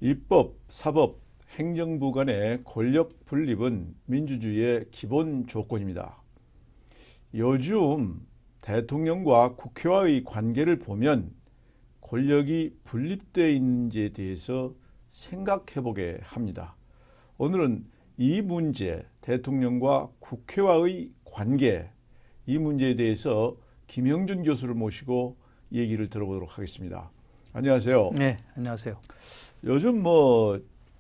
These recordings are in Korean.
입법, 사법, 행정부 간의 권력 분립은 민주주의의 기본 조건입니다. 요즘 대통령과 국회와의 관계를 보면 권력이 분립되어 있는지에 대해서 생각해 보게 합니다. 오늘은 이 문제, 대통령과 국회와의 관계, 이 문제에 대해서 김형준 교수를 모시고 얘기를 들어보도록 하겠습니다. 안녕하세요. 네, 안녕하세요. 요즘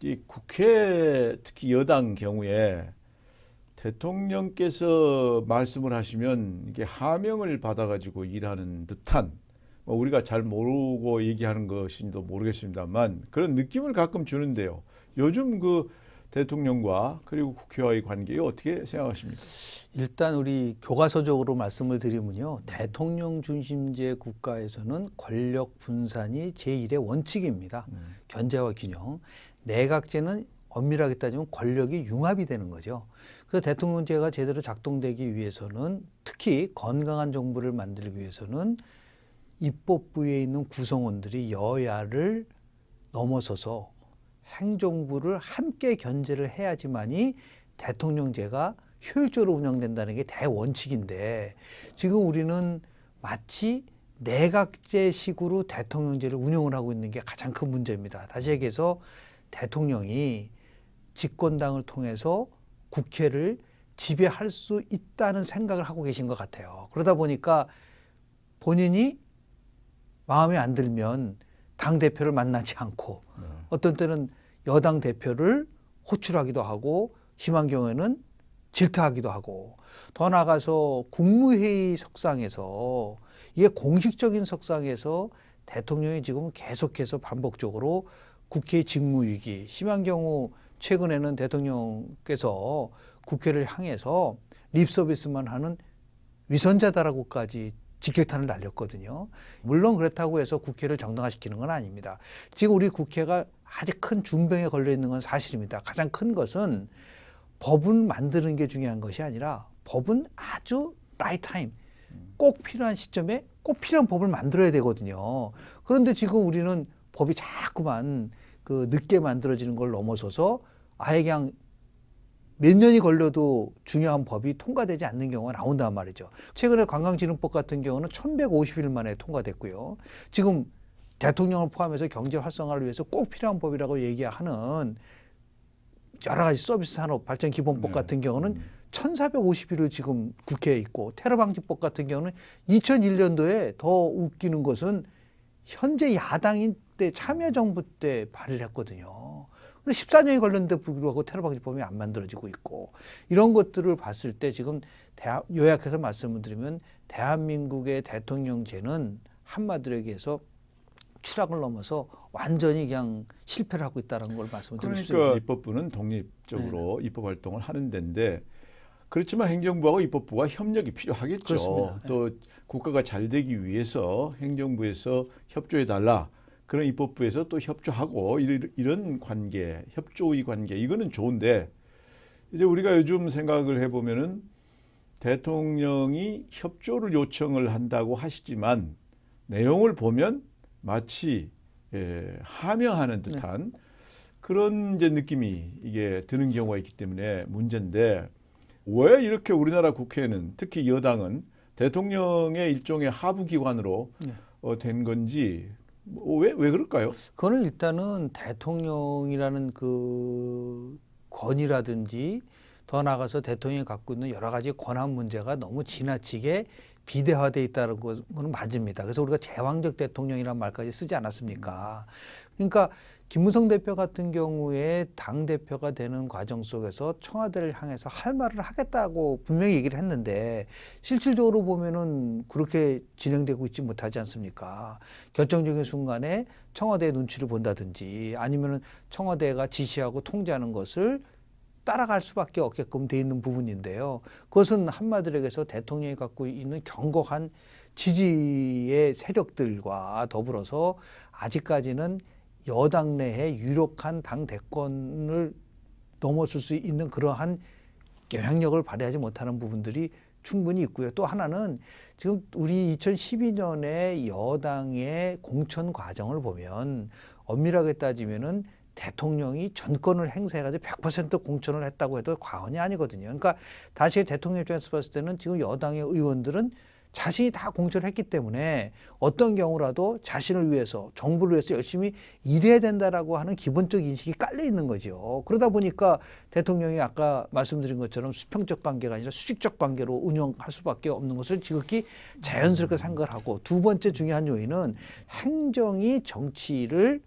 이 국회, 특히 여당 경우에 대통령께서 말씀을 하시면 이게 하명을 받아가지고 일하는 듯한, 우리가 잘 모르고 얘기하는 것인지도 모르겠습니다만 그런 느낌을 가끔 주는데요. 요즘 그 대통령과 그리고 국회와의 관계에 어떻게 생각하십니까? 일단 우리 교과서적으로 말씀을 드리면요. 대통령 중심제 국가에서는 권력 분산이 제1의 원칙입니다. 견제와 균형. 내각제는 엄밀하게 따지면 권력이 융합이 되는 거죠. 그래서 대통령제가 제대로 작동되기 위해서는, 특히 건강한 정부를 만들기 위해서는 입법부에 있는 구성원들이 여야를 넘어서서 행정부를 함께 견제를 해야지만이 대통령제가 효율적으로 운영된다는 게 대원칙인데, 지금 우리는 마치 내각제식으로 대통령제를 운영을 하고 있는 게 가장 큰 문제입니다. 다시 얘기해서 대통령이 집권당을 통해서 국회를 지배할 수 있다는 생각을 하고 계신 것 같아요. 그러다 보니까 본인이 마음에 안 들면 당대표를 만나지 않고 어떤 때는 여당 대표를 호출하기도 하고 심한 경우에는 질타하기도 하고, 더 나아가서 국무회의 석상에서, 이게 공식적인 석상에서 대통령이 지금 계속해서 반복적으로 국회 직무유기, 심한 경우 최근에는 대통령께서 국회를 향해서 립서비스만 하는 위선자다라고까지 직격탄을 날렸거든요. 물론 그렇다고 해서 국회를 정당화시키는 건 아닙니다. 지금 우리 국회가 아주 큰 중병에 걸려 있는 건 사실입니다. 가장 큰 것은 법은 만드는 게 중요한 것이 아니라 법은 아주 라이트 타임, 꼭 필요한 시점에 꼭 필요한 법을 만들어야 되거든요. 그런데 지금 우리는 법이 자꾸만 그 늦게 만들어지는 걸 넘어서서 아예 그냥 몇 년이 걸려도 중요한 법이 통과되지 않는 경우가 나온단 말이죠. 최근에 관광진흥법 같은 경우는 1150일 만에 통과됐고요. 지금 대통령을 포함해서 경제 활성화를 위해서 꼭 필요한 법이라고 얘기하는 여러 가지 서비스 산업 발전 기본법 같은 경우는 1450일을 지금 국회에 있고, 테러 방지법 같은 경우는 2001년도에 더 웃기는 것은 현재 야당인 때 참여정부 때 발의를 했거든요. 근데 14년이 걸렸는데 불구하고 테러 방지법이 안 만들어지고 있고, 이런 것들을 봤을 때 지금 요약해서 말씀을 드리면 대한민국의 대통령제는 한마디로 얘기해서 추락을 넘어서 완전히 그냥 실패를 하고 있다는 걸 말씀을 드리고 싶습니다. 그러니까 입법부는 독립적으로 입법 활동을 하는 데인데, 그렇지만 행정부하고 입법부가 협력이 필요하겠죠. 그렇습니다. 또 국가가 잘 되기 위해서 행정부에서 협조해 달라, 그런 입법부에서 또 협조하고, 이런 관계, 협조의 관계, 이거는 좋은데, 이제 우리가 요즘 생각을 해보면은 대통령이 협조를 요청을 한다고 하시지만 내용을 보면 마치 하명하는 듯한 그런 이제 느낌이 이게 드는 경우가 있기 때문에 문제인데, 왜 이렇게 우리나라 국회는, 특히 여당은 대통령의 일종의 하부기관으로 된 건지, 왜 그럴까요? 그거는 일단은 대통령이라는 그 권위라든지, 더 나아가서 대통령이 갖고 있는 여러 가지 권한 문제가 너무 지나치게 비대화되어 있다는 것은 맞습니다. 그래서 우리가 제왕적 대통령이라는 말까지 쓰지 않았습니까? 그러니까 김무성 대표 같은 경우에 당대표가 되는 과정 속에서 청와대를 향해서 할 말을 하겠다고 분명히 얘기를 했는데, 실질적으로 보면은 그렇게 진행되고 있지 못하지 않습니까? 결정적인 순간에 청와대의 눈치를 본다든지, 아니면은 청와대가 지시하고 통제하는 것을 따라갈 수밖에 없게끔 돼 있는 부분인데요. 그것은 한마디로 해서 대통령이 갖고 있는 견고한 지지의 세력들과 더불어서 아직까지는 여당 내에 유력한 당 대권을 넘어설 수 있는 그러한 영향력을 발휘하지 못하는 부분들이 충분히 있고요. 또 하나는 지금 우리 2012년에 여당의 공천 과정을 보면 엄밀하게 따지면은 대통령이 전권을 행사해가지고 100% 공천을 했다고 해도 과언이 아니거든요. 그러니까 다시 대통령 입장에서 봤을 때는 지금 여당의 의원들은 자신이 다 공천을 했기 때문에 어떤 경우라도 자신을 위해서 정부를 위해서 열심히 일해야 된다라고 하는 기본적 인식이 깔려 있는 거죠. 그러다 보니까 대통령이 아까 말씀드린 것처럼 수평적 관계가 아니라 수직적 관계로 운영할 수밖에 없는 것을 지극히 자연스럽게 생각을 하고, 두 번째 중요한 요인은 행정이 정치를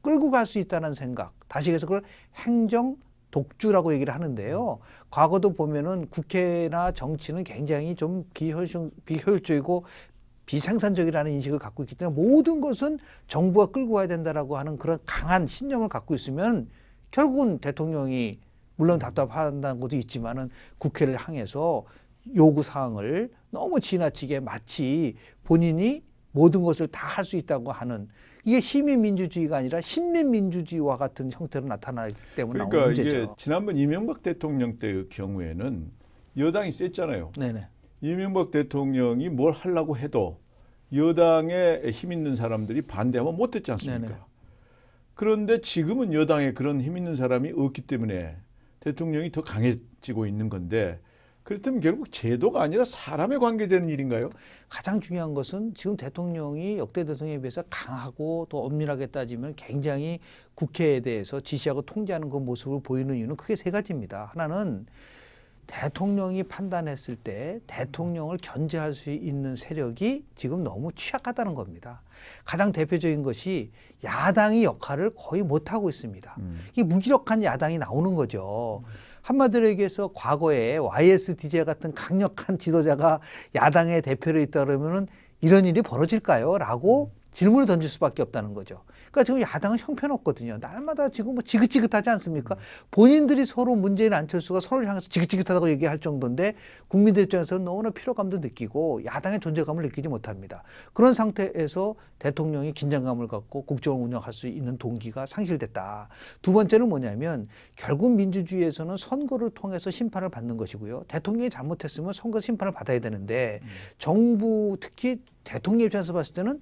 끌고 갈 수 있다는 생각. 다시 해서 그걸 행정 독주라고 얘기를 하는데요. 과거도 보면은 국회나 정치는 굉장히 좀 비효율적이고 비생산적이라는 인식을 갖고 있기 때문에 모든 것은 정부가 끌고 가야 된다라고 하는 그런 강한 신념을 갖고 있으면 결국은 대통령이 물론 답답한다는 것도 있지만은 국회를 향해서 요구 사항을 너무 지나치게 마치 본인이 모든 것을 다 할 수 있다고 하는, 이게 시민민주주의가 아니라 신민민주주의와 같은 형태로 나타나기 때문에 나오는 그러니까 문제죠. 이게 지난번 이명박 대통령 때의 경우에는 여당이 셌잖아요. 네네. 이명박 대통령이 뭘 하려고 해도 여당에 힘 있는 사람들이 반대하면 못했지 않습니까? 네네. 그런데 지금은 여당에 그런 힘 있는 사람이 없기 때문에 대통령이 더 강해지고 있는 건데, 그렇다면 결국 제도가 아니라 사람에 관계되는 일인가요? 가장 중요한 것은 지금 대통령이 역대 대통령에 비해서 강하고 또 엄밀하게 따지면 굉장히 국회에 대해서 지시하고 통제하는 그 모습을 보이는 이유는 크게 세 가지입니다. 하나는 대통령이 판단했을 때 대통령을 견제할 수 있는 세력이 지금 너무 취약하다는 겁니다. 가장 대표적인 것이 야당이 역할을 거의 못하고 있습니다. 이 무기력한 야당이 나오는 거죠. 한마디로 얘기해서 과거에 YSDJ 같은 강력한 지도자가 야당의 대표로 있다 그러면은 이런 일이 벌어질까요? 라고 질문을 던질 수밖에 없다는 거죠. 그러니까 지금 야당은 형편없거든요. 날마다 지금 뭐 지긋지긋하지 않습니까? 본인들이 서로 문재인 안철수가 서로를 향해서 지긋지긋하다고 얘기할 정도인데 국민들 입장에서는 너무나 피로감도 느끼고 야당의 존재감을 느끼지 못합니다. 그런 상태에서 대통령이 긴장감을 갖고 국정을 운영할 수 있는 동기가 상실됐다. 두 번째는 뭐냐면 결국 민주주의에서는 선거를 통해서 심판을 받는 것이고요. 대통령이 잘못했으면 선거 심판을 받아야 되는데 정부, 특히 대통령 입장에서 봤을 때는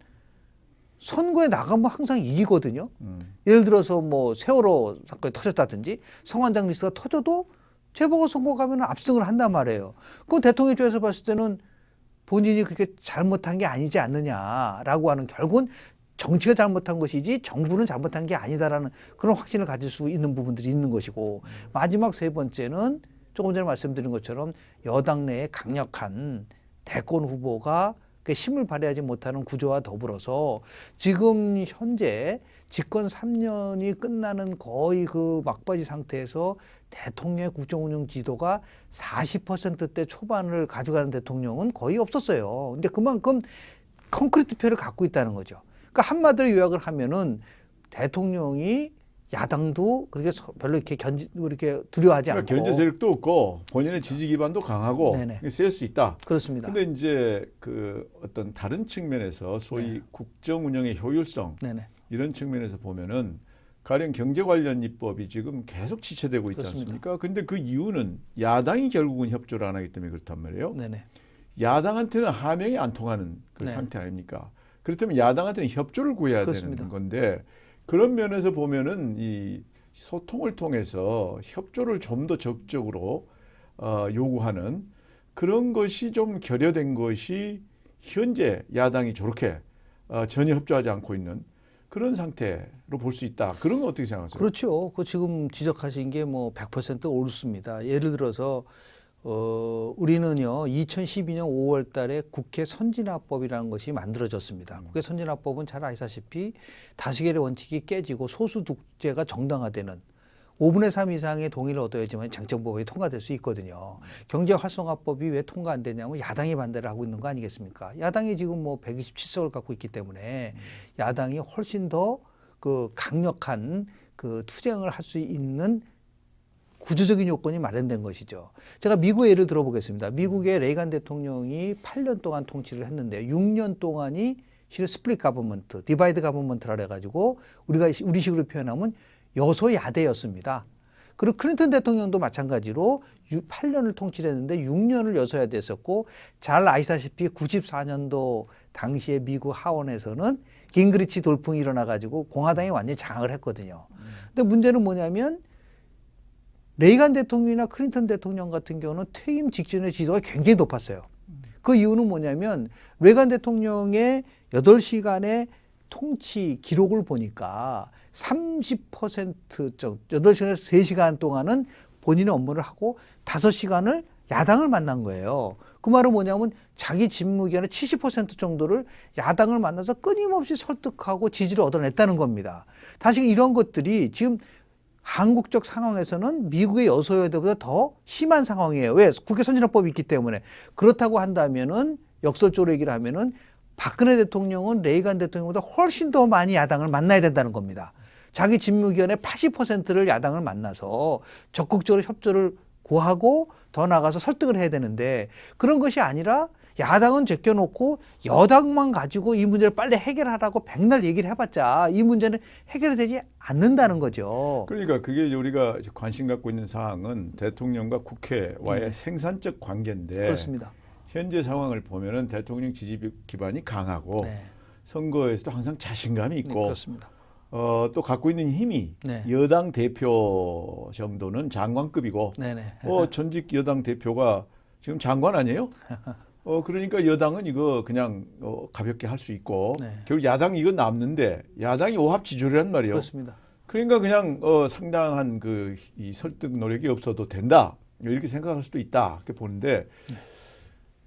선거에 나가면 항상 이기거든요. 예를 들어서 뭐 세월호 사건이 터졌다든지 성완장 리스트가 터져도 재보궐선거 가면 압승을 한단 말이에요. 그건 대통령 입장에서 봤을 때는 본인이 그렇게 잘못한 게 아니지 않느냐라고 하는, 결국은 정치가 잘못한 것이지 정부는 잘못한 게 아니다라는 그런 확신을 가질 수 있는 부분들이 있는 것이고, 마지막 세 번째는 조금 전에 말씀드린 것처럼 여당 내에 강력한 대권 후보가 힘을 발휘하지 못하는 구조와 더불어서 지금 현재 집권 3년이 끝나는 거의 그 막바지 상태에서 대통령의 국정운영 지도가 40%대 초반을 가져가는 대통령은 거의 없었어요. 근데 그만큼 콘크리트표를 갖고 있다는 거죠. 그러니까 한마디로 요약을 하면은 대통령이 야당도 그렇게 별로 이렇게 두려워하지 않고, 그러니까 견제 세력도 없고 본인의 지지 기반도 강하고 셀 수 있다. 그렇습니다. 근데 이제 그 어떤 다른 측면에서 소위 국정 운영의 효율성 이런 측면에서 보면은 가령 경제 관련 입법이 지금 계속 지체되고 있지 않습니까? 근데 그 이유는 야당이 결국은 협조를 안 하기 때문에 그렇단 말이에요. 야당한테는 하명이 안 통하는 그 상태 아닙니까? 그렇다면 야당한테는 협조를 구해야 되는 건데, 그런 면에서 보면은 이 소통을 통해서 협조를 좀 더 적극적으로 요구하는 그런 것이 좀 결여된 것이 현재 야당이 저렇게 전혀 협조하지 않고 있는 그런 상태로 볼 수 있다. 그런 건 어떻게 생각하세요? 그렇죠. 그 지금 지적하신 게 뭐 100% 옳습니다. 예를 들어서 우리는요 2012년 5월 달에 국회 선진화법이라는 것이 만들어졌습니다. 국회 선진화법은 잘 아시다시피 다수결의 원칙이 깨지고 소수 독재가 정당화되는 5분의 3 이상의 동의를 얻어야지만 쟁점법이 통과될 수 있거든요. 경제활성화법이 왜 통과 안 되냐면 야당이 반대를 하고 있는 거 아니겠습니까? 야당이 지금 뭐 127석을 갖고 있기 때문에 야당이 훨씬 더 그 강력한 그 투쟁을 할 수 있는 구조적인 요건이 마련된 것이죠. 제가 미국의 예를 들어보겠습니다. 미국의 레이간 대통령이 8년 동안 통치를 했는데 6년 동안이 실은 스플릿 가버먼트, 디바이드 가버먼트라 해가지고 우리식으로 표현하면 여소야대였습니다. 그리고 클린턴 대통령도 마찬가지로 8년을 통치를 했는데 6년을 여소야대였었고, 잘 아시다시피 94년도 당시에 미국 하원에서는 깅그리치 돌풍이 일어나가지고 공화당이 완전히 장악을 했거든요. 근데 문제는 뭐냐면 레이간 대통령이나 클린턴 대통령 같은 경우는 퇴임 직전의 지지도가 굉장히 높았어요. 그 이유는 뭐냐면 레이간 대통령의 8시간의 통치 기록을 보니까 30% 정도, 8시간에서 3시간 동안은 본인의 업무를 하고 5시간을 야당을 만난 거예요. 그 말은 뭐냐면 자기 직무기간의 70% 정도를 야당을 만나서 끊임없이 설득하고 지지를 얻어냈다는 겁니다. 다시 이런 것들이 지금 한국적 상황에서는 미국의 여소야대보다 더 심한 상황이에요. 왜? 국회 선진화법이 있기 때문에. 그렇다고 한다면은 역설적으로 얘기를 하면은 박근혜 대통령은 레이간 대통령보다 훨씬 더 많이 야당을 만나야 된다는 겁니다. 자기 직무기간의 80%를 야당을 만나서 적극적으로 협조를 구하고 더 나아가서 설득을 해야 되는데 그런 것이 아니라 야당은 제껴놓고 여당만 가지고 이 문제를 빨리 해결하라고 백날 얘기를 해봤자 이 문제는 해결이 되지 않는다는 거죠. 그러니까 그게 이제 우리가 관심 갖고 있는 사항은 대통령과 국회와의 생산적 관계인데 그렇습니다. 현재 상황을 보면은 대통령 지지 기반이 강하고 네. 선거에서도 항상 자신감이 네, 있고 그렇습니다. 또 갖고 있는 힘이 네. 여당 대표 정도는 장관급이고 네네. 전직 여당 대표가 지금 장관 아니에요? 그러니까 여당은 이거 그냥 가볍게 할 수 있고 네. 결국 야당이 이거 남는데 야당이 오합지졸이란 말이에요. 그렇습니다. 그러니까 그냥 상당한 이 설득 노력이 없어도 된다 이렇게 생각할 수도 있다 이렇게 보는데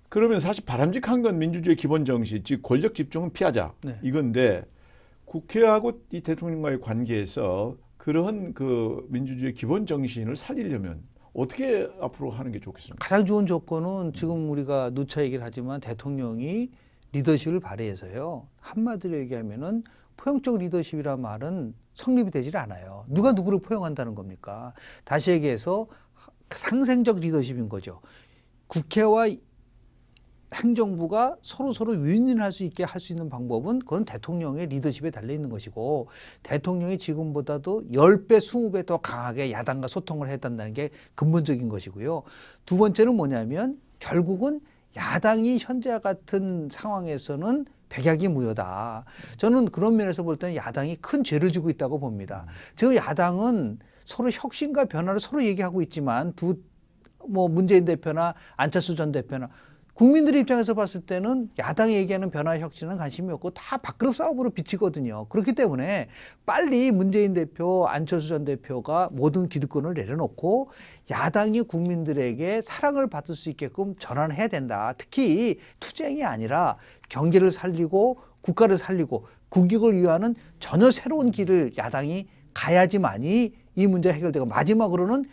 그러면 사실 바람직한 건 민주주의 기본 정신 즉 권력 집중은 피하자 네. 이건데 국회하고 이 대통령과의 관계에서 그러한 그 민주주의 기본 정신을 살리려면 어떻게 앞으로 하는 게 좋겠습니까? 가장 좋은 조건은 지금 우리가 누차 얘기를 하지만 대통령이 리더십을 발휘해서요. 한마디로 얘기하면은 포용적 리더십이란 말은 성립이 되질 않아요. 누가 누구를 포용한다는 겁니까? 다시 얘기해서 상생적 리더십인 거죠. 국회와 행정부가 서로 윈윈할 수 있게 할 수 있는 방법은 그건 대통령의 리더십에 달려 있는 것이고 대통령이 지금보다도 10배, 20배 더 강하게 야당과 소통을 해야 된다는 게 근본적인 것이고요. 두 번째는 뭐냐면 결국은 야당이 현재 같은 상황에서는 백약이 무효다. 저는 그런 면에서 볼 때는 야당이 큰 죄를 지고 있다고 봅니다. 저 야당은 서로 혁신과 변화를 서로 얘기하고 있지만 문재인 대표나 안철수 전 대표나 국민들의 입장에서 봤을 때는 야당이 얘기하는 변화 혁신은 관심이 없고 다 밥그릇 싸움으로 비치거든요. 그렇기 때문에 빨리 문재인 대표, 안철수 전 대표가 모든 기득권을 내려놓고 야당이 국민들에게 사랑을 받을 수 있게끔 전환해야 된다. 특히 투쟁이 아니라 경제를 살리고 국가를 살리고 국익을 위하는 전혀 새로운 길을 야당이 가야지만이 이 문제가 해결되고 마지막으로는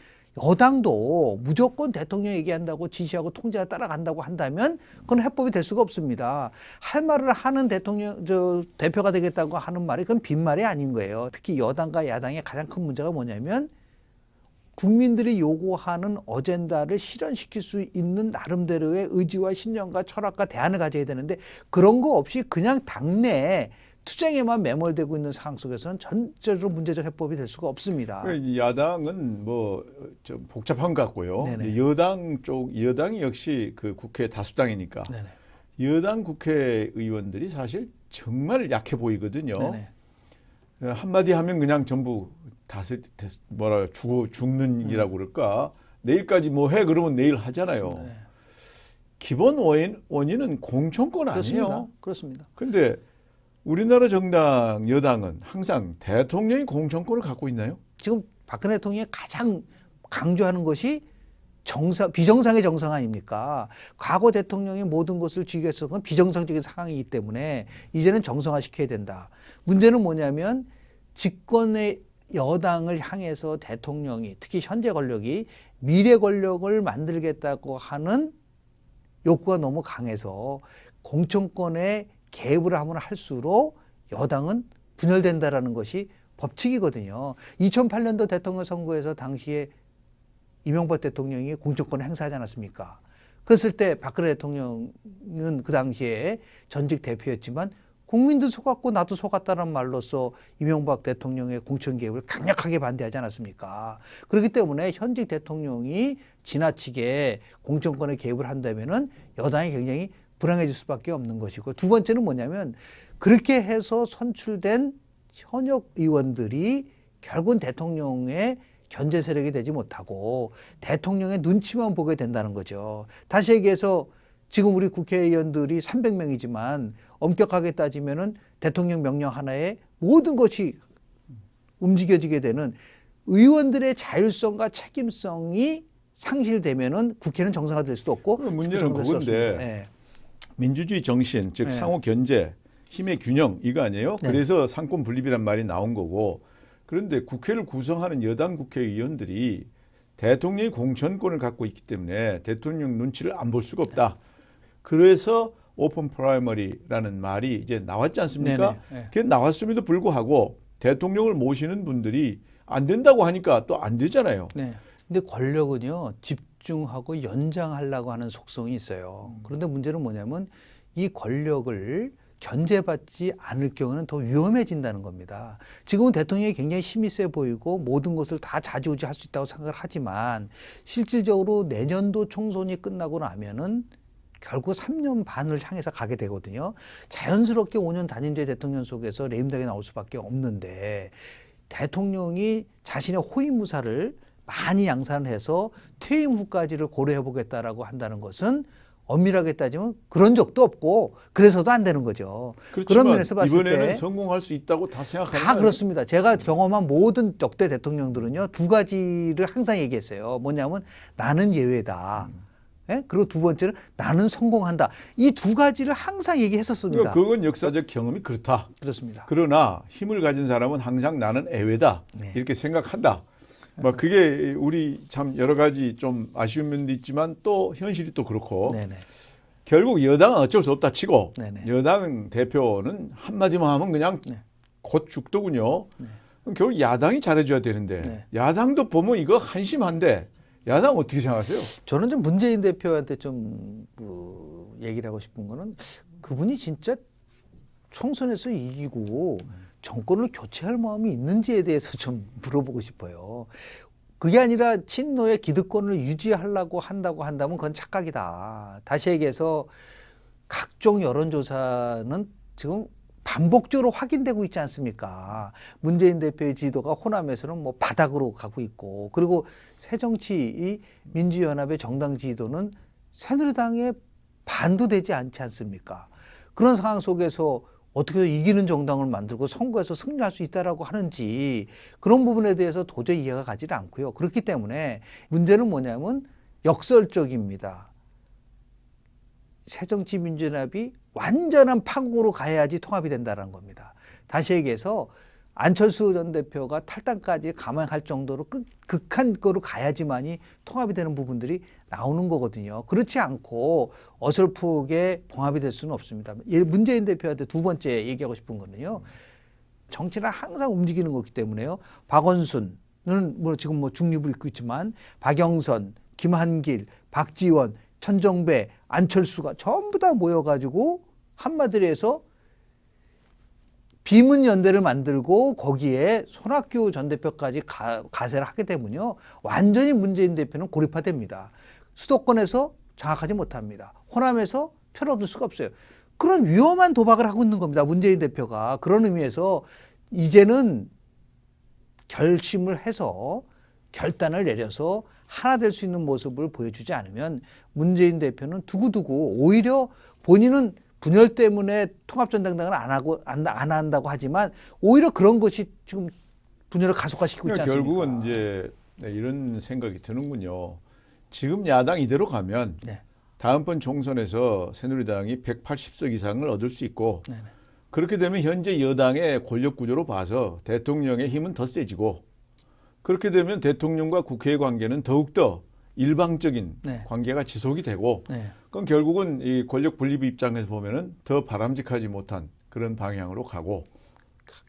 여당도 무조건 대통령 얘기한다고 지시하고 통제하고 따라간다고 한다면 그건 해법이 될 수가 없습니다. 할 말을 하는 대표가 되겠다고 하는 말이 그건 빈말이 아닌 거예요. 특히 여당과 야당의 가장 큰 문제가 뭐냐면 국민들이 요구하는 어젠다를 실현시킬 수 있는 나름대로의 의지와 신념과 철학과 대안을 가져야 되는데 그런 거 없이 그냥 당내에 투쟁에만 매몰되고 있는 상황 속에서는 전체적으로 문제적 해법이 될 수가 없습니다. 야당은 좀 복잡한 것 같고요. 네네. 여당이 역시 그 국회 다수당이니까 네네. 여당 국회의원들이 사실 정말 약해 보이거든요. 네네. 한마디 하면 그냥 전부 죽는 이라고 그럴까. 내일까지 뭐 해 그러면 내일 하잖아요. 네. 기본 원인은 공천권 아니에요. 그렇습니다. 근데 우리나라 정당 여당은 항상 대통령이 공천권을 갖고 있나요? 지금 박근혜 대통령이 가장 강조하는 것이 비정상의 정상 아닙니까? 과거 대통령이 모든 것을 쥐겠어 그건 비정상적인 상황이기 때문에 이제는 정상화시켜야 된다. 문제는 뭐냐면 집권의 여당을 향해서 대통령이 특히 현재 권력이 미래 권력을 만들겠다고 하는 욕구가 너무 강해서 공천권에 개입을 하면 할수록 여당은 분열된다라는 것이 법칙이거든요. 2008년도 대통령 선거에서 당시에 이명박 대통령이 공천권을 행사하지 않았습니까? 그랬을 때 박근혜 대통령은 그 당시에 전직 대표였지만 국민도 속았고 나도 속았다는 말로써 이명박 대통령의 공천 개입을 강력하게 반대하지 않았습니까? 그렇기 때문에 현직 대통령이 지나치게 공천권에 개입을 한다면은 여당이 굉장히 불행해질 수밖에 없는 것이고, 두 번째는 뭐냐면 그렇게 해서 선출된 현역 의원들이 결국은 대통령의 견제 세력이 되지 못하고 대통령의 눈치만 보게 된다는 거죠. 다시 얘기해서 지금 우리 국회의원들이 300명이지만 엄격하게 따지면은 대통령 명령 하나에 모든 것이 움직여지게 되는, 의원들의 자율성과 책임성이 상실되면은 국회는 정상화될 수도 없고, 문제는 될 수 없습니다. 그건데 네. 민주주의 정신, 즉 네. 상호 견제, 힘의 균형 이거 아니에요? 네. 그래서 상권 분립이란 말이 나온 거고, 그런데 국회를 구성하는 여당 국회의원들이 대통령이 공천권을 갖고 있기 때문에 대통령 눈치를 안 볼 수가 없다. 그래서 오픈 프라이머리라는 말이 이제 나왔지 않습니까? 네네. 그게 나왔음에도 불구하고 대통령을 모시는 분들이 안 된다고 하니까 또 안 되잖아요. 네. 근데 권력은요, 집중하고 연장하려고 하는 속성이 있어요. 그런데 문제는 뭐냐면 이 권력을 견제받지 않을 경우는 더 위험해진다는 겁니다. 지금은 대통령이 굉장히 힘이 세 보이고 모든 것을 다 좌지우지할 수 있다고 생각을 하지만, 실질적으로 내년도 총선이 끝나고 나면은 결국 3년 반을 향해서 가게 되거든요. 자연스럽게 5년 단임제 대통령 속에서 레임덕이 나올 수밖에 없는데, 대통령이 자신의 호위무사를 많이 양산해서 퇴임 후까지를 고려해 보겠다라고 한다는 것은 엄밀하게 따지면 그런 적도 없고 그래서도 안 되는 거죠. 그런 그렇지만 면에서 봤을 이번에는 때 성공할 수 있다고 다 생각하는 다 거예요. 그렇습니다. 제가 경험한 모든 역대 대통령들은요, 두 가지를 항상 얘기했어요. 뭐냐면 나는 예외다. 예? 그리고 두 번째는 나는 성공한다. 이 두 가지를 항상 얘기했었습니다. 그러니까 그건 역사적 경험이 그렇다. 그렇습니다. 그러나 힘을 가진 사람은 항상 나는 애외다. 네. 이렇게 생각한다. 막 그게 우리 참 여러 가지 좀 아쉬운 면도 있지만 또 현실이 또 그렇고, 네네. 결국 여당은 어쩔 수 없다 치고 네네. 여당 대표는 한마디만 하면 그냥 네. 곧 죽더군요. 그럼 결국 야당이 잘해줘야 되는데 네. 야당도 보면 이거 한심한데 야당 어떻게 생각하세요? 저는 좀 문재인 대표한테 좀 얘기를 하고 싶은 거는, 그분이 진짜 총선에서 이기고 정권을 교체할 마음이 있는지에 대해서 좀 물어보고 싶어요. 그게 아니라 친노의 기득권을 유지하려고 한다면 그건 착각이다. 다시 얘기해서 각종 여론조사는 지금 반복적으로 확인되고 있지 않습니까? 문재인 대표의 지도가 호남에서는 뭐 바닥으로 가고 있고, 그리고 새정치 이 민주연합의 정당 지도는 새누리당의 반도 되지 않지 않습니까? 그런 상황 속에서 어떻게 이기는 정당을 만들고 선거에서 승리할 수 있다라고 하는지, 그런 부분에 대해서 도저히 이해가 가지 않고요. 그렇기 때문에 문제는 뭐냐면 역설적입니다. 새정치민주연합이 완전한 파국으로 가야지 통합이 된다는 겁니다. 다시 얘기해서 안철수 전 대표가 탈당까지 감행할 정도로 극한 거로 가야지만이 통합이 되는 부분들이 나오는 거거든요. 그렇지 않고 어설프게 봉합이 될 수는 없습니다. 문재인 대표한테 두 번째 얘기하고 싶은 거는요, 정치는 항상 움직이는 거기 때문에요. 박원순은 뭐 지금 뭐 중립을 잇고 있지만 박영선, 김한길, 박지원, 천정배, 안철수가 전부 다 모여가지고 한마디로 해서 비문연대를 만들고 거기에 손학규 전 대표까지 가세를 하게 되면요, 완전히 문재인 대표는 고립화됩니다. 수도권에서 장악하지 못합니다. 호남에서 표를 얻을 수가 없어요. 그런 위험한 도박을 하고 있는 겁니다, 문재인 대표가. 그런 의미에서 이제는 결심을 해서 결단을 내려서 하나 될 수 있는 모습을 보여주지 않으면 문재인 대표는 두고두고, 오히려 본인은 분열 때문에 통합전당당을 안 한다고 하지만 오히려 그런 것이 지금 분열을 가속화시키고 있지 않습니까? 결국은 이제 이런 생각이 드는군요. 지금 야당 이대로 가면 네. 다음번 총선에서 새누리당이 180석 이상을 얻을 수 있고, 네네. 그렇게 되면 현재 여당의 권력 구조로 봐서 대통령의 힘은 더 세지고, 그렇게 되면 대통령과 국회의 관계는 더욱더 일방적인 네. 관계가 지속이 되고, 네. 그럼 결국은 이 권력 분립 입장에서 보면은 더 바람직하지 못한 그런 방향으로 가고,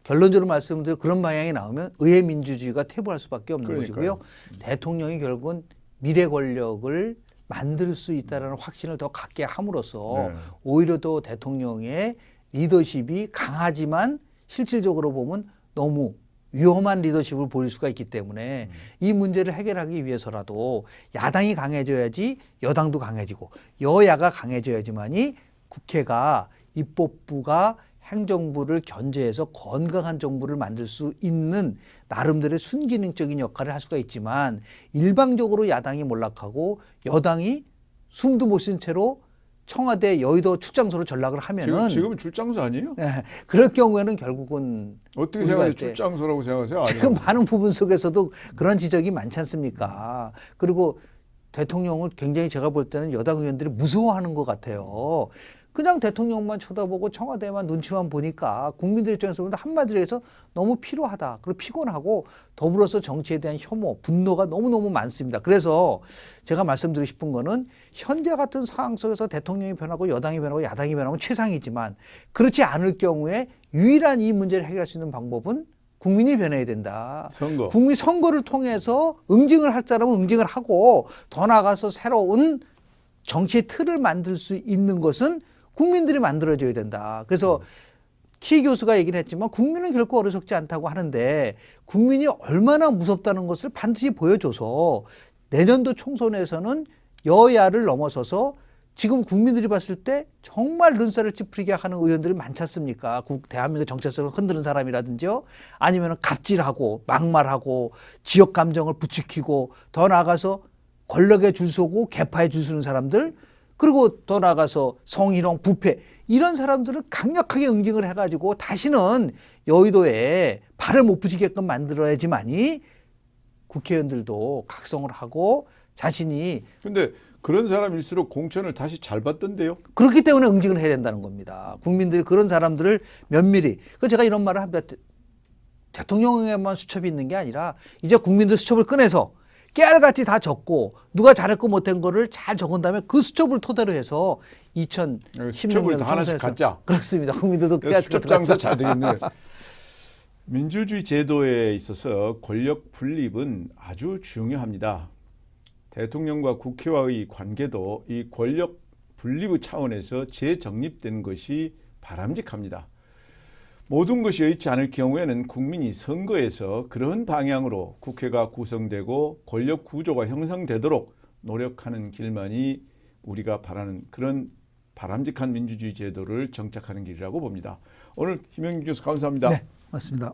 결론적으로 말씀드려 그런 방향이 나오면 의회 민주주의가 퇴보할 수밖에 없는 그러니까요. 것이고요. 대통령이 결국은 미래 권력을 만들 수 있다는 확신을 더 갖게 함으로써 네. 오히려 더 대통령의 리더십이 강하지만 실질적으로 보면 너무 위험한 리더십을 보일 수가 있기 때문에 이 문제를 해결하기 위해서라도 야당이 강해져야지 여당도 강해지고 여야가 강해져야지만이 국회가 입법부가 행정부를 견제해서 건강한 정부를 만들 수 있는 나름대로의 순기능적인 역할을 할 수가 있지만 일방적으로 야당이 몰락하고 여당이 숨도 못 쉰 채로 청와대 여의도 출장소로 전락을 하면은 지금은 출장소 아니에요? 예, 그럴 경우에는 결국은 어떻게 우리가 생각하세요? 할 때 출장소라고 생각하세요? 지금 아니요. 많은 부분 속에서도 그런 지적이 많지 않습니까? 그리고 대통령을 굉장히 제가 볼 때는 여당 의원들이 무서워하는 것 같아요. 그냥 대통령만 쳐다보고 청와대만 눈치만 보니까 국민들 입장에서 보면 한마디로 해서 너무 피로하다. 그리고 피곤하고 더불어서 정치에 대한 혐오, 분노가 너무너무 많습니다. 그래서 제가 말씀드리고 싶은 거는 현재 같은 상황 속에서 대통령이 변하고 여당이 변하고 야당이 변하면 최상이지만 그렇지 않을 경우에 유일한 이 문제를 해결할 수 있는 방법은 국민이 변해야 된다. 선거. 국민 선거를 통해서 응징을 할 사람은 응징을 하고 더 나아가서 새로운 정치의 틀을 만들 수 있는 것은 국민들이 만들어줘야 된다. 그래서 키 교수가 얘기를 했지만 국민은 결코 어리석지 않다고 하는데 국민이 얼마나 무섭다는 것을 반드시 보여줘서 내년도 총선에서는 여야를 넘어서서 지금 국민들이 봤을 때 정말 눈살을 찌푸리게 하는 의원들이 많지 않습니까? 대한민국 정체성을 흔드는 사람이라든지요. 아니면 갑질하고 막말하고 지역 감정을 부추기고 더 나아가서 권력에 줄 서고 개파에 줄 서는 사람들 그리고 더 나아가서 성희롱, 부패 이런 사람들을 강력하게 응징을 해가지고 다시는 여의도에 발을 못 붙이게끔 만들어야지만이 국회의원들도 각성을 하고 자신이 근데 그런 사람일수록 공천을 다시 잘 받던데요. 그렇기 때문에 응징을 해야 된다는 겁니다. 국민들이 그런 사람들을 면밀히. 그 제가 이런 말을 합니다. 대통령에만 수첩이 있는 게 아니라 이제 국민들 수첩을 꺼내서 깨알같이 다 적고 누가 잘했고 못한 거를 잘 적은 다음에 그 수첩을 토대로 해서 수첩을 2016년 다 하나씩 갖자. 그렇습니다. 국민들도 수첩 장사 잘 되겠네요. 민주주의 제도에 있어서 권력 분립은 아주 중요합니다. 대통령과 국회와의 관계도 이 권력 분립의 차원에서 재정립되는 것이 바람직합니다. 모든 것이 여의치 않을 경우에는 국민이 선거에서 그런 방향으로 국회가 구성되고 권력 구조가 형성되도록 노력하는 길만이 우리가 바라는 그런 바람직한 민주주의 제도를 정착하는 길이라고 봅니다. 오늘 김영준 교수 감사합니다. 네, 맞습니다.